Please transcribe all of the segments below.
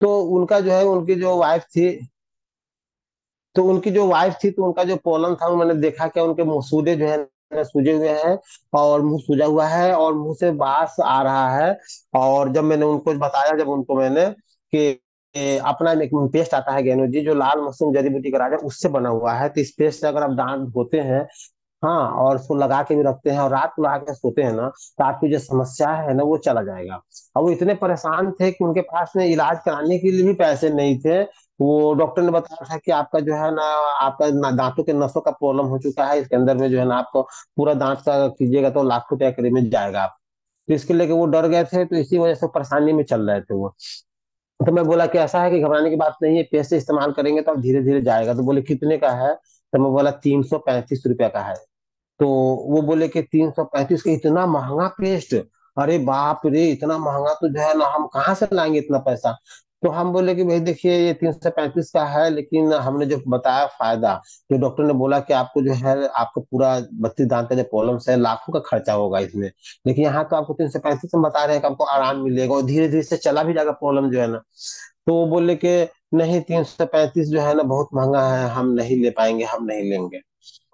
तो उनका जो है, उनकी जो वाइफ थी, तो उनकी जो वाइफ थी, तो उनका जो पोलन था, मैंने देखा कि उनके मुंह सूजे जो है ना, सूजे हुए हैं, और मुंह सूजा हुआ है, और मुंह से बास आ रहा है। और जब मैंने उनको बताया, जब उनको मैंने कि अपना एक पेस्ट आता है गेनोजी, जो लाल मशरूम जड़ी बूटी का राजा, उससे बना हुआ है, तो इस पेस्ट से अगर आप दांत धोते हैं, हाँ, और उसको लगा के भी रखते हैं और रात को लगा के सोते हैं ना, तो आपकी जो समस्या है ना वो चला जाएगा। और वो इतने परेशान थे कि उनके पास में इलाज कराने के लिए भी पैसे नहीं थे। वो डॉक्टर ने बताया था कि आपका जो है ना, आपका दांतों के नसों का प्रॉब्लम हो चुका है, इसके अंदर में जो है ना, आपको पूरा दांत का कीजिएगा तो लाख रुपया करीब में जाएगा आप। तो इसके लेके वो डर गए थे, तो इसी वजह से परेशानी में चल रहे थे वो। तो मैं बोला कि ऐसा है कि घबराने की बात नहीं है, पैसे इस्तेमाल करेंगे तो अब धीरे धीरे जाएगा। तो बोले कितने का है? तो मैं बोला 335 रुपया का है। तो वो बोले कि 335 का इतना महंगा पेस्ट? अरे बाप रे, इतना महंगा तो जो है ना, हम कहाँ से लाएंगे इतना पैसा? तो हम बोले कि भाई देखिए, ये 335 का है, लेकिन हमने जो बताया फायदा, जो डॉक्टर ने बोला कि आपको जो है, आपको पूरा 32 दांत का जो प्रॉब्लम है, लाखों का खर्चा होगा इसमें, लेकिन यहाँ तो आपको 335 में बता रहे हैं कि आपको आराम मिलेगा और धीरे धीरे से चला भी जाएगा प्रॉब्लम जो है ना। तो वो बोले कि नहीं, 335 जो है ना बहुत महंगा है, हम नहीं ले पाएंगे, हम नहीं लेंगे।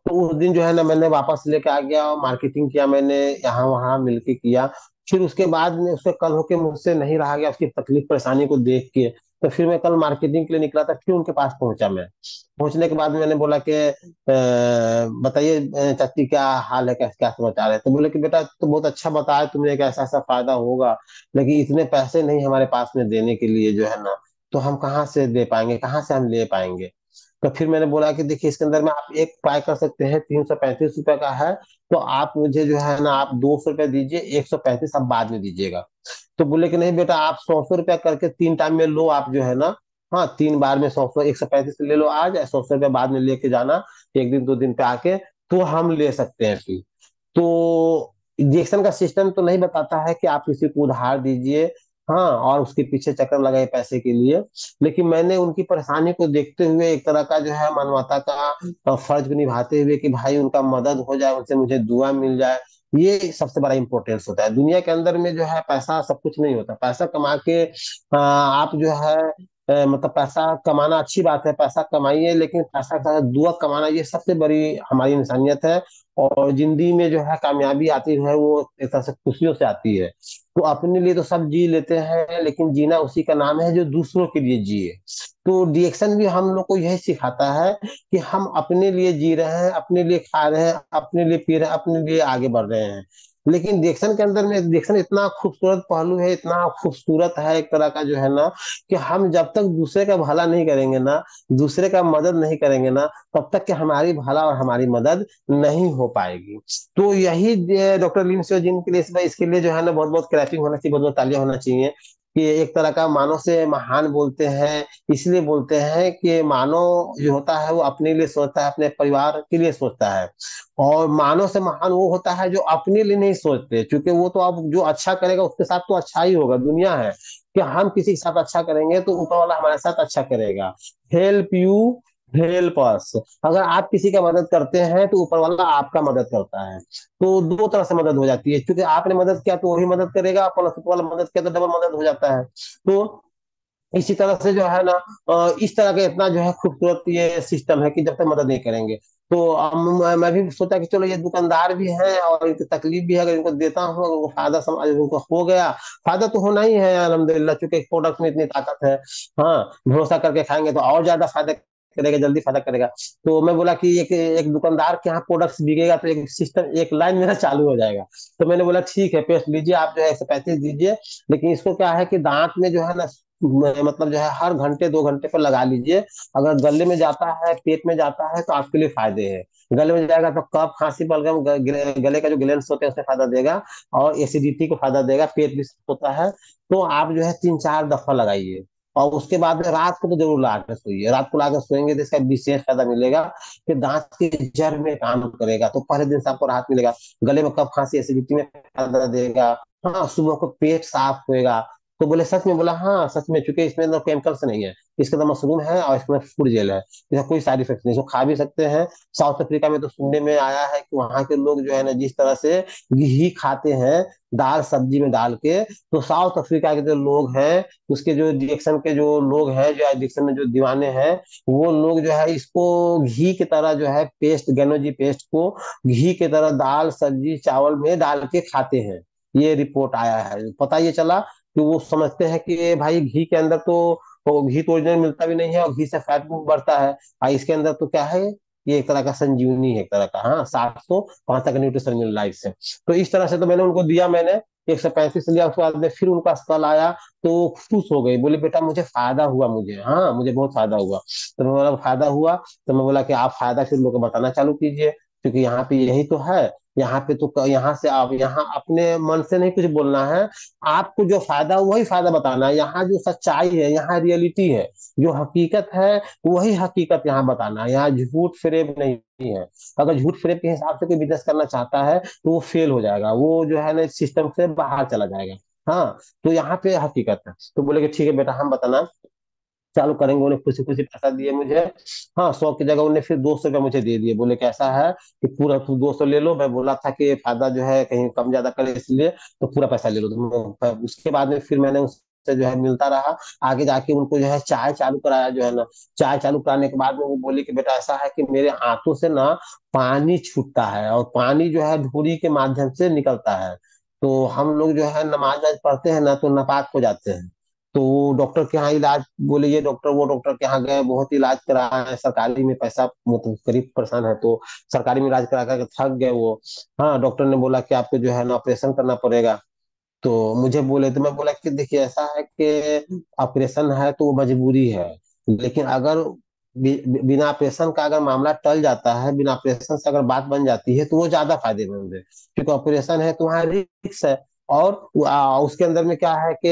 तो उस दिन जो है ना, मैंने वापस लेके आ गया और मार्केटिंग किया मैंने, यहाँ वहां मिलके किया। फिर उसके बाद में उससे कल होके मुझसे नहीं रहा गया, उसकी तकलीफ परेशानी को देख के। तो फिर मैं कल मार्केटिंग के लिए निकला था, फिर उनके पास पहुंचा मैं। पहुंचने के बाद मैंने बोला कि बताइए चाची, क्या हाल है, क्या क्या समाचार है? तो बोले कि बेटा, तो बहुत अच्छा बताया तुमने कि ऐसा ऐसा फायदा होगा, लेकिन इतने पैसे नहीं हमारे पास में देने के लिए जो है ना, तो हम कहाँ से दे पाएंगे, कहाँ से हम ले पाएंगे? तो फिर मैंने बोला कि देखिए, इसके अंदर में आप एक उपाय कर सकते हैं, 335 रुपए का है, तो आप मुझे जो है ना, आप 200 रुपये दीजिए, 135 आप बाद में दीजिएगा। तो बोले कि नहीं बेटा, आप 100 रुपया करके 3 टाइम में लो, आप जो है ना, हाँ, 3 बार में 100 135 ले लो आज, 100 रुपया बाद में लेके जाना, एक दिन 2 दिन पे आके, तो हम ले सकते हैं फिर। तो इंजेक्शन का सिस्टम तो नहीं बताता है कि आप किसी को उधार दीजिए, हाँ, और उसके पीछे चक्कर लगाए पैसे के लिए। लेकिन मैंने उनकी परेशानी को देखते हुए, एक तरह का जो है मानवता का फर्ज निभाते हुए, कि भाई उनका मदद हो जाए, उनसे मुझे दुआ मिल जाए, ये सबसे बड़ा इंपॉर्टेंस होता है दुनिया के अंदर में। जो है पैसा सब कुछ नहीं होता, पैसा कमा के आप जो है मतलब पैसा कमाना अच्छी बात है, पैसा कमाइए, लेकिन पैसा का दुआ कमाना, ये सबसे बड़ी हमारी इंसानियत है। और जिंदगी में जो है कामयाबी आती है, वो एक तरह से खुशियों से आती है। तो अपने लिए तो सब जी लेते हैं, लेकिन जीना उसी का नाम है जो दूसरों के लिए जिए। तो डिएक्शन भी हम लोग को यही सिखाता है कि हम अपने लिए जी रहे हैं, अपने लिए खा रहे हैं, अपने लिए पी रहे हैं, अपने लिए आगे बढ़ रहे हैं। लेकिन डिएक्शन के अंदर में, डिएक्शन इतना खूबसूरत पहलू है, इतना खूबसूरत है एक तरह का जो है ना, कि हम जब तक दूसरे का भला नहीं करेंगे ना, दूसरे का मदद नहीं करेंगे ना, तब तक कि हमारी भला और हमारी मदद नहीं हो पाएगी। तो यही डॉक्टर लिन जिन के लिए इसके लिए जो है ना, बहुत बहुत क्लैपिंग होना चाहिए, बहुत बहुत तालियां होना चाहिए। कि एक तरह का मानव से महान बोलते हैं, इसलिए बोलते हैं कि मानव जो होता है वो अपने लिए सोचता है, अपने परिवार के लिए सोचता है। और मानव से महान वो होता है जो अपने लिए नहीं सोचते, क्योंकि वो तो अब जो अच्छा करेगा उसके साथ तो अच्छा ही होगा, दुनिया है कि हम किसी के साथ अच्छा करेंगे तो ऊपर वाला हमारे साथ अच्छा करेगा। Help you, help us. अगर आप किसी का मदद करते हैं तो ऊपर वाला आपका मदद करता है। तो दो तरह से मदद हो जाती है, क्योंकि आपने मदद किया तो वही मदद करेगा, प्लस ऊपर वाला मदद किया तो डबल मदद हो जाता है। तो इसी तरह से जो है ना, इस तरह का इतना जो है खूबसूरत ये सिस्टम है कि जब तक मदद नहीं करेंगे। तो मैं भी सोचा कि चलो, ये दुकानदार भी हैं और इनकी तकलीफ भी है, अगर इनको देता हूँ, अगर उनको फायदा समझ उनको हो गया, फायदा तो होना ही है अल्हम्दुलिल्लाह, क्योंकि प्रोडक्ट में इतनी ताकत है। हाँ, भरोसा करके खाएंगे तो और ज्यादा फायदा करेगा, जल्दी फायदा करेगा। तो मैं बोला कि एक एक दुकानदार के यहाँ प्रोडक्ट्स बिकेगा तो एक सिस्टम, एक लाइन मेरा चालू हो जाएगा। तो मैंने बोला ठीक है, पेस्ट लीजिए आप, जो है 135 दीजिए, लेकिन इसको क्या है कि दांत में जो है ना, मतलब जो है हर घंटे 2 घंटे पर लगा लीजिए। अगर गले में जाता है, पेट में जाता है, तो आपके लिए फायदे है। गले में जाएगा तो कफ खांसी बलगम, गले का जो ग्लैंड्स होते हैं उससे फायदा देगा, और एसिडिटी को फायदा देगा, पेट भी साफ होता है। तो आप जो है 3-4 दफा लगाइए। और उसके बाद में रात को तो जरूर ला कर सोइए, रात को ला कर सोएंगे तो इसका विशेष फायदा मिलेगा कि दांत की जड़ में काम करेगा, तो पहले दिन से आपको राहत मिलेगा। गले में कफ खांसी एसिडिटी में फायदा देगा। हाँ, सुबह को पेट साफ होएगा। तो बोले सच में? बोला हाँ सच में, चूंकि इसमें ना केमिकल्स नहीं है, इसके अंदर मशरूम है और इसमें फूड जेल है, इसका कोई साइड इफेक्ट नहीं, इसको खा भी सकते हैं। साउथ अफ्रीका में तो सुनने में आया है कि वहां के लोग जो है ना जिस तरह से घी खाते हैं दाल सब्जी में डाल के, तो साउथ अफ्रीका के जो लोग हैं, उसके जो एडिक्शन के जो लोग हैं, जो एडिक्शन में जो दीवाने हैं, वो लोग जो है इसको घी की तरह जो है पेस्ट, गैनोजी पेस्ट को घी की तरह दाल सब्जी चावल में डाल के खाते हैं। ये रिपोर्ट आया है, पता ये चला कि वो समझते हैं कि ये भाई घी के अंदर तो घी तो ओरिजिनल मिलता भी नहीं है और घी से फैट बढ़ता है, और इसके अंदर तो क्या है, ये एक तरह का संजीवनी है, एक तरह का, हाँ 705 तक न्यूट्रिशन मिल रहा है इससे। तो इस तरह से तो मैंने उनको दिया, मैंने 135 लिया, उसके बाद में फिर उनका कल आया तो वो खुश हो गई, बोले बेटा मुझे फायदा हुआ, मुझे हाँ मुझे बहुत फायदा हुआ। तो मैं बोला फायदा हुआ, तो मैं बोला कि आप फायदा फिर लोग को बताना चालू कीजिए, क्योंकि यहाँ पे यही तो है, यहाँ पे तो यहाँ से आप यहाँ अपने मन से नहीं कुछ बोलना है, आपको जो फायदा वही फायदा बताना है, यहाँ जो सच्चाई है, यहाँ रियलिटी है, जो हकीकत है वही हकीकत यहाँ बताना है, यहाँ झूठ फरेब नहीं है। अगर झूठ फरेब के हिसाब से कोई बिजनेस करना चाहता है तो वो फेल हो जाएगा, वो जो है ना सिस्टम से बाहर चला जाएगा। हाँ, तो यहाँ पे हकीकत है। तो बोले कि ठीक है बेटा हम बताना चालू करेंगे, उन्हें खुशी खुशी पैसा दिए मुझे। हाँ 100 की जगह उन्हें फिर 200 रुपया मुझे दे दिए, बोले कैसा है कि पूरा तुम 200 ले लो, मैं बोला था कि फायदा जो है कहीं कम ज्यादा करे इसलिए, तो पूरा पैसा ले लो तुम। उसके बाद में फिर मैंने उससे जो है मिलता रहा, आगे जाके उनको जो है चाय चालू कराया, जो है ना चाय चालू कराने के बाद में वो बोली कि बेटा ऐसा है कि मेरे हाथों से ना पानी छूटता है, और पानी जो है धूरी के माध्यम से निकलता है, तो हम लोग जो है नमाज आज पढ़ते हैं ना तो नापाक हो जाते हैं। तो वो डॉक्टर के यहाँ इलाज, बोले ये डॉक्टर वो डॉक्टर के यहाँ गए, बहुत इलाज कराया है, सरकारी में पैसा मतलब गरीब परेशान है तो सरकारी में इलाज करा कर थक गए वो। हाँ डॉक्टर ने बोला कि आपको जो है ना ऑपरेशन करना पड़ेगा। तो मुझे बोले, तो मैं बोला कि देखिए ऐसा है कि ऑपरेशन है तो वो मजबूरी है, लेकिन अगर बिना ऑपरेशन का अगर मामला टल जाता है, बिना ऑपरेशन से अगर बात बन जाती है तो वो ज्यादा फायदेमंद है, क्योंकि ऑपरेशन है तो वहाँ रिस्क है। और उसके अंदर में क्या है कि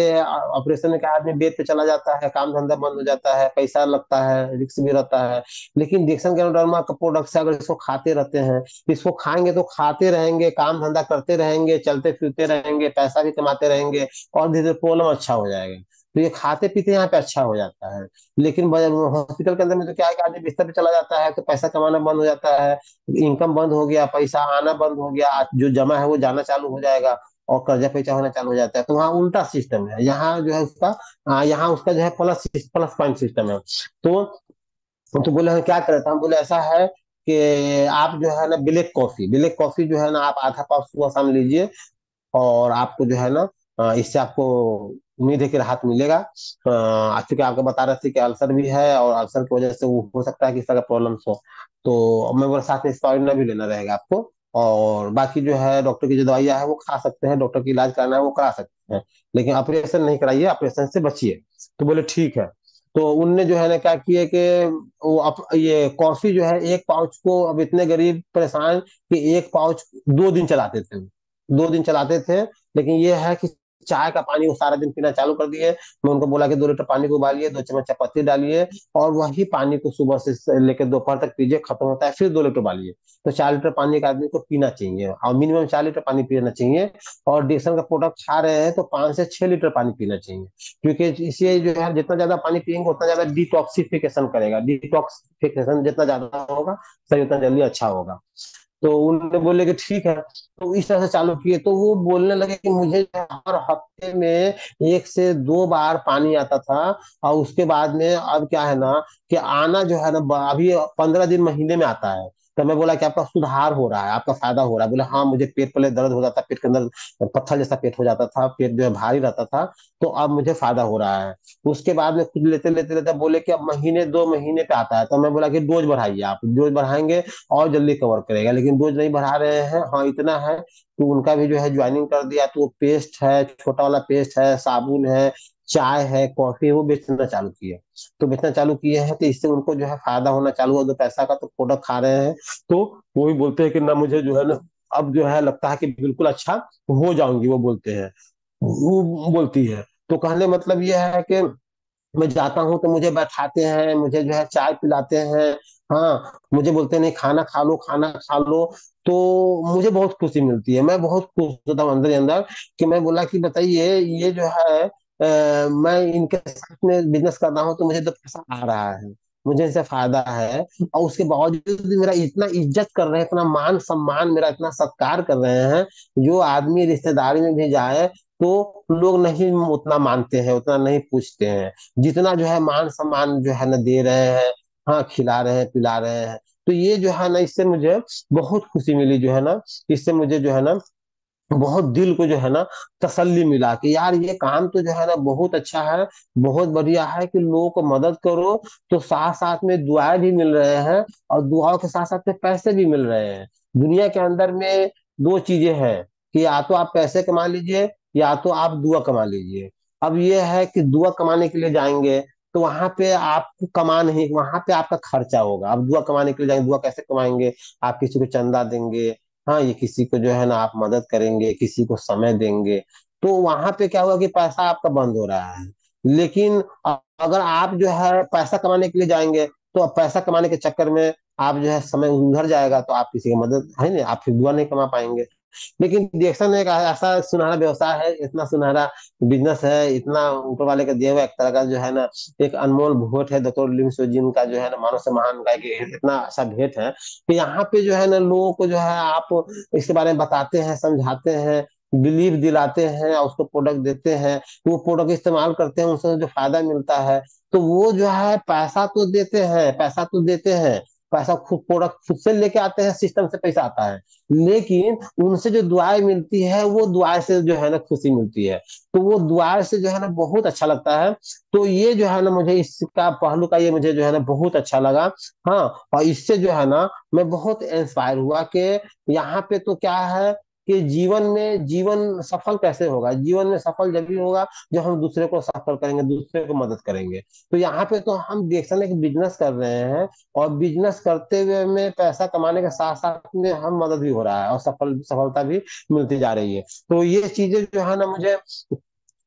ऑपरेशन में क्या आदमी बेड पे चला जाता है, काम धंधा बंद हो जाता है, पैसा लगता है, रिस्क भी रहता है। लेकिन इंजेक्शन गैनोडर्मा का प्रोडक्ट से अगर इसको खाते रहते हैं, इसको खाएंगे तो खाते रहेंगे, काम धंधा करते रहेंगे, चलते फिरते रहेंगे, पैसा भी कमाते रहेंगे, और धीरे धीरे प्रॉब्लम अच्छा हो जाएगा। तो ये खाते पीते यहाँ पे अच्छा हो जाता है। लेकिन हॉस्पिटल के अंदर में तो क्या है कि आदमी बिस्तर पे चला जाता है तो पैसा कमाना बंद हो जाता है, इनकम बंद हो गया, पैसा आना बंद हो गया, जो जमा है वो जाना चालू हो जाएगा, और कर्जा पैसा होना चालू हो जाता है। तो वहाँ उल्टा सिस्टम है, यहाँ जो है उसका यहाँ उसका जो है प्लस प्लस पॉइंट सिस्टम है। तो बोले हम क्या करें, तो हम बोले ऐसा है कि आप जो है ना ब्लैक कॉफी जो है ना आप आधा पाव सुबह शाम लीजिए, और आपको जो है ना इससे आपको उम्मीद है कि राहत मिलेगा। चूंकि आपको बता रहे थे कि अल्सर भी है, और अल्सर की वजह से वो हो सकता है कि इस तरह का प्रॉब्लम हो, तो मैं बोला साथ में स्टेरॉइड भी लेना रहेगा आपको, और बाकी जो है डॉक्टर की जो दवाइयाँ है वो खा सकते हैं, डॉक्टर की इलाज कराना है वो करा सकते हैं, लेकिन ऑपरेशन नहीं कराइए, ऑपरेशन से बचिए। तो बोले ठीक है। तो उनने जो है ना क्या किए कि वो ये कॉफी जो है एक पाउच को, अब इतने गरीब परेशान कि एक पाउच 2 दिन चलाते थे, 2 दिन चलाते थे। लेकिन ये है कि चाय का पानी वो सारा दिन पीना चालू कर दिए। मैं उनको बोला कि 2 लीटर पानी को उबालिए, 2 चम्मच चाय पत्ती डालिए, और वही पानी को सुबह से लेकर दोपहर तक पीजिए, खत्म होता है फिर 2 लीटर उबालिए। तो 4 लीटर पानी एक आदमी को पीना चाहिए, और मिनिमम 4 लीटर पानी पीना चाहिए। और डिक्सन का प्रोडक्ट खा रहे हैं तो 5 से 6 लीटर पानी पीना चाहिए, क्योंकि इससे जो है जितना ज्यादा पानी पियेंगे उतना ज्यादा डिटॉक्सिफिकेशन करेगा, डिटॉक्सिफिकेशन जितना ज्यादा होगा शरीर उतना जल्दी अच्छा होगा। तो उन्होंने बोले कि ठीक है, तो इस तरह से चालू किए। तो वो बोलने लगे कि मुझे हर हफ्ते में 1 से 2 बार पानी आता था, और उसके बाद में अब क्या है ना कि आना जो है ना अभी 15 दिन महीने में आता है। तो मैं बोला कि आपका सुधार हो रहा है, आपका फायदा हो रहा है? बोले हाँ मुझे पेट पहले दर्द हो जाता, पेट के अंदर पत्थर जैसा पेट हो जाता था, पेट जो है भारी रहता था, तो अब मुझे फायदा हो रहा है। उसके बाद में खुद लेते लेते लेते बोले कि अब महीने 2 महीने पे आता है। तो मैं बोला कि डोज बढ़ाइए, आप डोज बढ़ाएंगे और जल्दी कवर करेगा, लेकिन डोज नहीं बढ़ा रहे हैं। हाँ इतना है कि उनका भी जो है ज्वाइनिंग कर दिया, तो वो पेस्ट है, छोटा वाला पेस्ट है, साबुन है, चाय है, कॉफी है, वो बेचना चालू किए। तो बेचना चालू किए हैं तो इससे उनको जो है फायदा होना चालू हुआ, दो पैसा का तो प्रोडक्ट खा रहे हैं। तो वो भी बोलते हैं कि ना मुझे जो है ना अब जो है लगता है कि बिल्कुल अच्छा हो जाऊंगी, वो बोलते हैं, वो बोलती है। तो कहने मतलब ये है कि मैं जाता हूँ तो मुझे बैठाते हैं, मुझे जो है चाय पिलाते हैं, हाँ मुझे बोलते हैं नहीं खाना खा लो, खाना खा लो। तो मुझे बहुत खुशी मिलती है, मैं बहुत खुश होता हूँ अंदर ही अंदर। कि मैं बोला कि बताइए ये जो है मैं इनके साथ में बिजनेस कर रहा हूँ तो मुझे तो पैसा आ रहा है, मुझे इससे फायदा है, और उसके बावजूद भी मेरा इतना इज्जत कर रहे हैं, इतना मान सम्मान, मेरा इतना सत्कार कर रहे हैं। जो आदमी रिश्तेदारी में भी जाए तो लोग नहीं उतना मानते हैं, उतना नहीं पूछते हैं, जितना जो है मान सम्मान जो है ना दे रहे हैं। हाँ, खिला रहे हैं, पिला रहे हैं। तो ये जो है ना, इससे मुझे बहुत खुशी मिली जो है ना। इससे मुझे जो है ना बहुत दिल को जो है ना तसल्ली मिला कि यार ये काम तो जो है ना बहुत अच्छा है, बहुत बढ़िया है कि लोगों को मदद करो, तो साथ साथ में दुआएं भी मिल रहे हैं, और दुआओं के साथ साथ में पैसे भी मिल रहे हैं। दुनिया के अंदर में दो चीजें हैं, कि या तो आप पैसे कमा लीजिए, या तो आप दुआ कमा लीजिए। अब ये है कि दुआ कमाने के लिए जाएंगे तो वहां पे आपको कमा नहीं, वहां पे आपका खर्चा होगा। अब दुआ कमाने के लिए जाएंगे, दुआ कैसे कमाएंगे? आप किसी को चंदा देंगे, हाँ, ये किसी को जो है ना आप मदद करेंगे, किसी को समय देंगे, तो वहां पे क्या हुआ कि पैसा आपका बंद हो रहा है। लेकिन अगर आप जो है पैसा कमाने के लिए जाएंगे, तो अब पैसा कमाने के चक्कर में आप जो है समय उधर जाएगा, तो आप किसी की मदद है नहीं, आप फिर दुआ नहीं कमा पाएंगे। लेकिन डिएक्शन एक ऐसा सुनहरा व्यवसाय है, इतना सुनहरा बिजनेस है, इतना ऊपर वाले का दिया हुआ एक तरह का जो है ना एक अनमोल भेंट है, डॉक्टर लिमसो जिनका जो है ना मानव से महान गाय के इतना अच्छा भेंट है कि यहाँ पे जो है ना लोगों को जो है आप इसके बारे में बताते हैं, समझाते हैं, बिलीव दिलाते हैं, और उसको प्रोडक्ट देते हैं, वो प्रोडक्ट इस्तेमाल करते हैं, उससे जो फायदा मिलता है, तो वो जो है पैसा तो देते हैं, पैसा तो देते हैं, पैसा खुद प्रोडक्ट खुद से लेके आते हैं, सिस्टम से पैसा आता है, लेकिन उनसे जो दुआएं मिलती है वो दुआएं से जो है ना खुशी मिलती है। तो वो दुआएं से जो है ना बहुत अच्छा लगता है। तो ये जो है ना मुझे इसका पहलू का ये मुझे जो है ना बहुत अच्छा लगा। हाँ, और इससे जो है ना मैं बहुत इंस्पायर हुआ कि यहाँ पे तो क्या है कि जीवन में जीवन सफल कैसे होगा? जीवन में सफल जब भी होगा जब हम दूसरे को सफल करेंगे, दूसरे को मदद करेंगे। तो यहाँ पे तो हम देख सकते हैं कि बिजनेस कर रहे हैं, और बिजनेस करते हुए में पैसा कमाने के साथ साथ में हम मदद भी हो रहा है, और सफलता भी मिलती जा रही है। तो ये चीजें जो है ना मुझे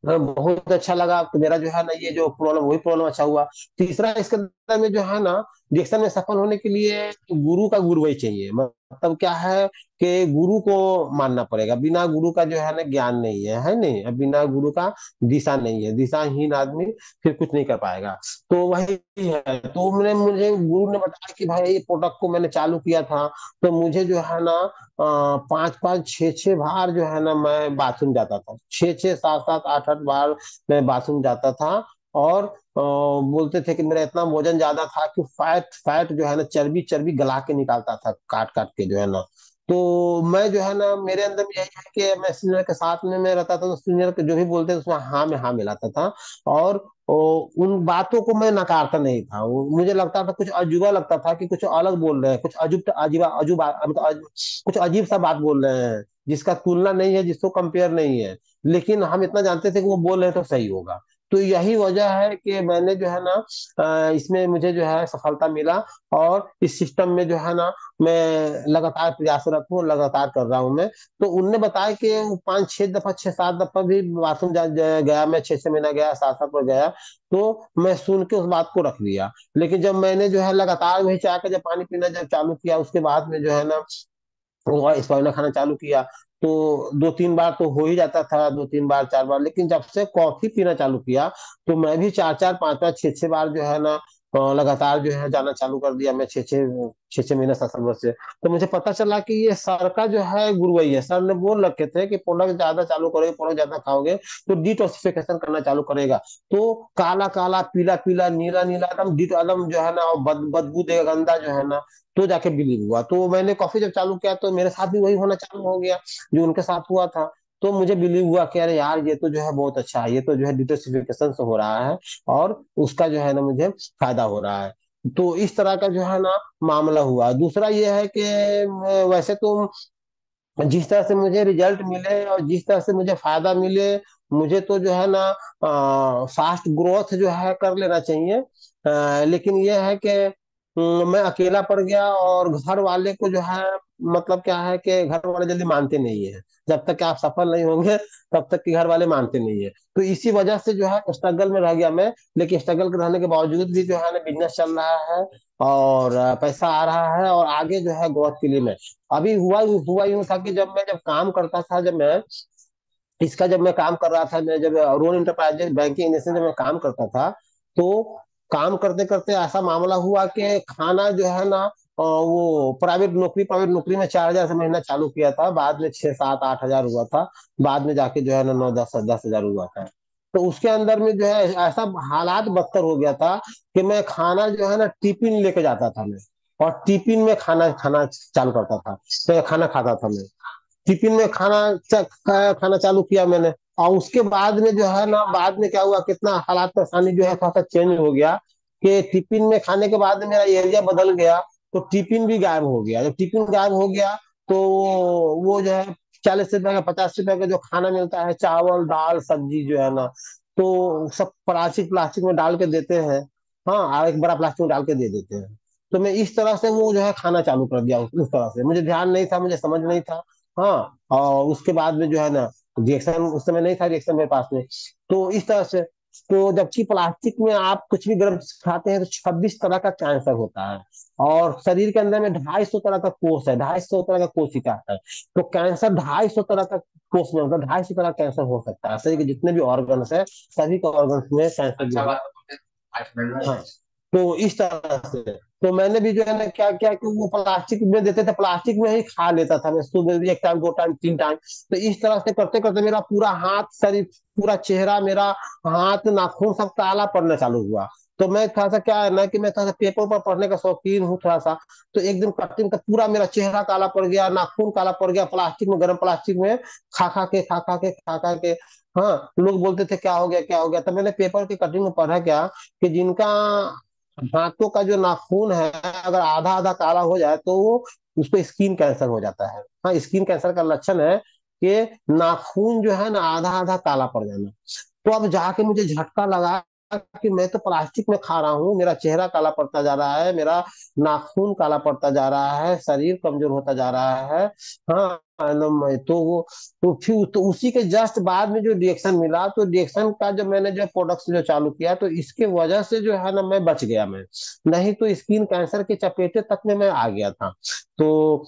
बहुत अच्छा लगा। तो मेरा जो है ना ये जो प्रॉब्लम, वही प्रॉब्लम अच्छा हुआ। तीसरा इसके अंदर में जो है ना डिक्शन में सफल होने के लिए गुरु का गुरु वही चाहिए। मतलब क्या है कि गुरु को मानना पड़ेगा, बिना गुरु का जो है ना ज्ञान नहीं है नहीं, अब बिना गुरु का दिशा नहीं है, दिशाहीन आदमी फिर कुछ नहीं कर पाएगा। तो वही है। तो मैंने मुझे गुरु ने बताया कि भाई ये प्रोडक्ट को मैंने चालू किया था, तो मुझे जो है ना 5-5 6-6 बार जो है ना मैं बाथरूम जाता था, 6-6 7-7 8-8 बार मैं बाथरूम जाता था। और बोलते थे कि मेरा इतना वजन ज्यादा था कि फैट फैट जो है ना चर्बी चर्बी गला के निकालता था, काट काट के जो है ना। तो मैं जो है ना मेरे अंदर में यही है कि मैं सीनियर के साथ में मैं रहता था, तो सीनियर के जो भी बोलते थे उसमें हाँ में हाँ मिलाता था। और उन बातों को मैं नकारता नहीं था। मुझे लगता था, कुछ अजूबा लगता था कि कुछ अलग बोल रहे हैं, कुछ अजूब अजीबा अजूबा मतलब कुछ अजीब सा बात बोल रहे हैं, जिसका तुलना नहीं है, जिसको कंपेयर नहीं है। लेकिन हम इतना जानते थे कि वो बोल रहे हैं तो सही होगा। तो यही वजह है कि मैंने जो है ना इसमें मुझे जो है सफलता मिला। और इस सिस्टम में जो है ना मैं लगातार प्रयासरत हूँ, लगातार कर रहा हूँ मैं। तो उनने बताया कि 5-6 दफा 6-7 दफा भी बाथरूम गया मैं, 6-6 महीना गया, 7-7 बार गया। तो मैं सुन के उस बात को रख लिया। लेकिन जब मैंने जो है लगातार वही चाह के जब पानी पीना जब चालू किया, उसके बाद में जो है ना वो स्पाइना खाना चालू किया, तो 2-3 बार तो हो ही जाता था, 2-3 बार 4 बार। लेकिन जब से कॉफी पीना चालू किया, तो मैं भी 4-4 5-5 6-6 बार जो है ना लगातार जो है जाना चालू कर दिया। मैं 6-6 महीने 7-7 वर्ष से। तो मुझे पता चला कि ये सर का जो है गुरु वही है। सर ने बोल रखे थे कि प्रोडक्ट ज्यादा चालू करोगे, प्रोडक्ट ज्यादा खाओगे तो डिटॉक्सिफिकेशन करना चालू करेगा। तो काला काला, पीला पीला, नीला नीला एकदम डिट एकदम जो है ना, और बदबू देगा गंदा जो है ना, तो जाके बिलीव हुआ। तो मैंने कॉफी जब चालू किया तो मेरे साथ भी वही होना चालू हो गया जो उनके साथ हुआ था। तो मुझे बिलीव हुआ कि अरे यार ये तो जो है बहुत अच्छा है, ये तो जो है डिटॉक्सिफिकेशन से हो रहा है, और उसका जो है ना मुझे फायदा हो रहा है। तो इस तरह का जो है ना मामला हुआ। दूसरा ये है कि वैसे तो जिस तरह से मुझे रिजल्ट मिले और जिस तरह से मुझे फायदा मिले, मुझे तो जो है ना फास्ट ग्रोथ जो है कर लेना चाहिए। लेकिन ये है कि मैं अकेला पड़ गया, और घर वाले को जो है मतलब क्या है कि घर वाले जल्दी मानते नहीं है। जब तक कि आप सफल नहीं होंगे तब तक कि घर वाले मानते नहीं है। तो इसी वजह से जो है स्ट्रगल में रह गया मैं। लेकिन स्ट्रगल के रहने के बावजूद भी जो है ना बिजनेस चल रहा है, और पैसा आ रहा है, और आगे जो है ग्रोथ के लिए मैं अभी हुआ हुआ यूं था कि जब काम करता था, जब मैं इसका जब मैं काम कर रहा था, मैं जब अरुण इंटरप्राइजेज बैंकिंग इंडस्ट्री में मैं काम करता था, तो काम करते करते ऐसा मामला हुआ कि खाना जो है ना, वो प्राइवेट नौकरी में 4,000 से महीना चालू किया था, बाद में 6, 7, 8 हजार हुआ था, बाद में जाके जो है ना 9, 10, 10 हजार हुआ था। तो उसके अंदर में जो है ऐसा हालात बदतर हो गया था कि मैं खाना जो है ना टिफिन लेके जाता था मैं, और टिफिन में खाना खाना चालू करता था, तो खाना खाता था मैं। टिफिन में खाना चालू किया मैंने। और उसके बाद में जो है ना, बाद में क्या हुआ, कितना हालात परेशानी जो है थोड़ा सा चेंज हो गया कि टिफिन में खाने के बाद में मेरा एरिया बदल गया, तो टिफिन भी गायब हो गया। जब टिफिन गायब हो गया, तो वो जो है 40 रुपए का, 50 रुपए का जो खाना मिलता है, चावल दाल सब्जी जो है ना, तो सब प्लास्टिक प्लास्टिक में डाल के देते हैं। हाँ, और एक बड़ा प्लास्टिक में डाल के दे देते हैं। तो मैं इस तरह से वो जो है खाना चालू कर दिया, उस तरह से मुझे ध्यान नहीं था, मुझे समझ नहीं था। हाँ, और उसके बाद में जो है ना, रिएक्शन उस समय नहीं था, रिएक्शन मेरे पास में। तो इस तरह से, तो जबकि प्लास्टिक में आप कुछ भी गर्म खाते हैं तो 26 तरह का कैंसर होता है, और शरीर के अंदर में 250 तरह का कोष है, 250 तरह का कोशिका है। तो कैंसर 250 तरह का कोष में, मतलब 250 तरह कैंसर हो सकता है। शरीर के जितने भी ऑर्गन्स है, सभी के ऑर्गन्स में कैंसर जो है। हाँ, तो इस तरह से, तो मैंने भी जो है ना क्या किया कि वो प्लास्टिक में देते थे, प्लास्टिक में ही खा लेता था मैं, सुबह भी 1 टाइम, 2 टाइम, 3 टाइम। तो इस तरह से करते करते मेरा पूरा हाथ, शरीर, पूरा चेहरा मेरा, हाथ नाखून सब काला पड़ना चालू हुआ। तो मैं थोड़ा सा क्या है ना कि मैं थोड़ा सा पेपर पर पढ़ने का शौकीन हूँ थोड़ा सा। तो एक दिन कटिंग का पूरा मेरा चेहरा काला पड़ गया, नाखून काला पड़ गया, प्लास्टिक में, गर्म प्लास्टिक में खा खा के। हाँ, लोग बोलते थे क्या हो गया, क्या हो गया। तो मैंने पेपर की कटिंग में पढ़ा क्या, कि जिनका हाथों का जो नाखून है, अगर आधा आधा काला हो जाए तो वो, उसको स्किन कैंसर हो जाता है। हाँ, स्किन कैंसर का लक्षण है कि नाखून जो है ना आधा आधा काला पड़ जाना। तो अब जाके मुझे झटका लगा कि मैं तो प्लास्टिक में खा रहा हूँ, मेरा चेहरा काला पड़ता जा रहा है, मेरा नाखून काला पड़ता जा रहा है, शरीर कमजोर होता जा रहा है। हाँ, एकदम। तो वो, तो फिर तो उसी के जस्ट बाद में जो रिएक्शन मिला, तो रिएक्शन का जब मैंने जो प्रोडक्ट जो चालू किया, तो इसके वजह से जो है ना मैं बच गया मैं, नहीं तो स्किन कैंसर के चपेटे तक में मैं आ गया था। तो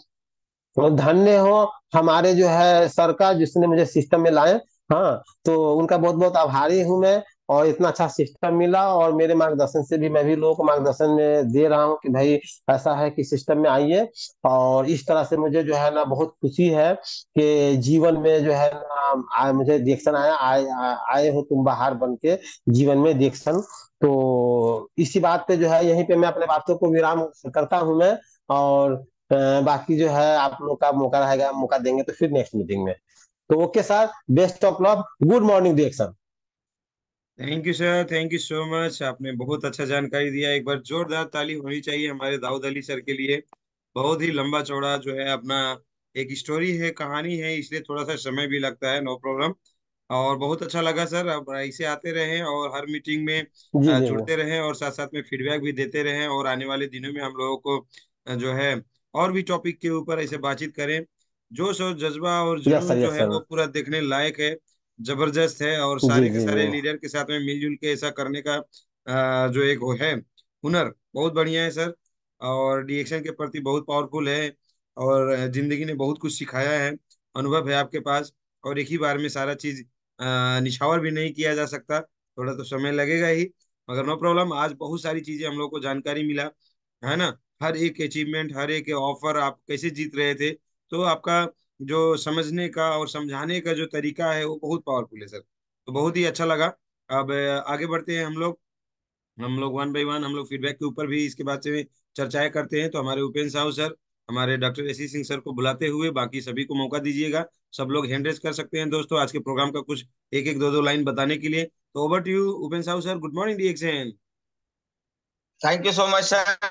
धन्य हो हमारे जो है सरकार, जिसने मुझे सिस्टम में लाए। हाँ, तो उनका बहुत बहुत आभारी हूँ मैं। और इतना अच्छा सिस्टम मिला, और मेरे मार्गदर्शन से भी मैं भी लोगों को मार्गदर्शन में दे रहा हूँ कि भाई ऐसा है कि सिस्टम में आइए। और इस तरह से मुझे जो है ना बहुत खुशी है कि जीवन में जो है ना, मुझे रिएक्शन आया, आए हो तुम बाहर बन के जीवन में रिएक्शन। तो इसी बात पे जो है, यहीं पे मैं अपने बातों को विराम करता हूँ मैं। और बाकी जो है आप लोग का मौका रहेगा, मौका देंगे तो फिर नेक्स्ट मीटिंग में। तो okay sir, best of luck, good morning डिएक्शन। Thank you sir, thank you so much. आपने बहुत अच्छा जानकारी दिया। एक बार जोरदार ताली होनी चाहिए हमारे दाऊद अली सर के लिए। बहुत ही लंबा चौड़ा जो है अपना एक स्टोरी है, कहानी है, इसलिए थोड़ा सा समय भी लगता है, नो प्रॉब्लम। और बहुत अच्छा लगा सर, अब ऐसे आते रहें और हर मीटिंग में जी जी जी। जुड़ते रहें, और साथ साथ में फीडबैक भी देते रहें, और आने वाले दिनों में हम लोगों को जो है और भी टॉपिक के ऊपर ऐसे बातचीत करें। जोश और जज्बा और यस जुनून सर, जो यस है सर। वो पूरा देखने लायक है, जबरदस्त है। और जी सारे के जी जी। सारे लीडर के साथ में मिलजुल के ऐसा करने का जो एक वो है हुनर, बहुत बढ़िया है सर। और डीएक्शन के प्रति बहुत पावरफुल है, और जिंदगी ने बहुत कुछ सिखाया है, अनुभव है आपके पास। और एक ही बार में सारा चीज निछावर भी नहीं किया जा सकता, थोड़ा तो समय लगेगा ही। मगर नो प्रॉब्लम, आज बहुत सारी चीजें हम लोग को जानकारी मिला, है ना। हर एक अचीवमेंट, हर एक ऑफर आप कैसे जीत रहे थे, तो आपका जो समझने का और समझाने का जो तरीका है वो बहुत पावरफुल है सर। तो बहुत ही अच्छा लगा। अब आगे बढ़ते हैं हम लोग वन बाय वन हम लोग फीडबैक के ऊपर भी इसके बाद से चर्चाएं करते हैं। तो हमारे उपेंद्र साहू सर, हमारे डॉक्टर एसी सिंह सर को बुलाते हुए बाकी सभी को मौका दीजिएगा। सब लोग हैंड रेस कर सकते हैं दोस्तों, आज के प्रोग्राम का कुछ एक एक दो दो लाइन बताने के लिए। तो over to you Upendra Sahu sir, good morning DXN. Thank you so much sir.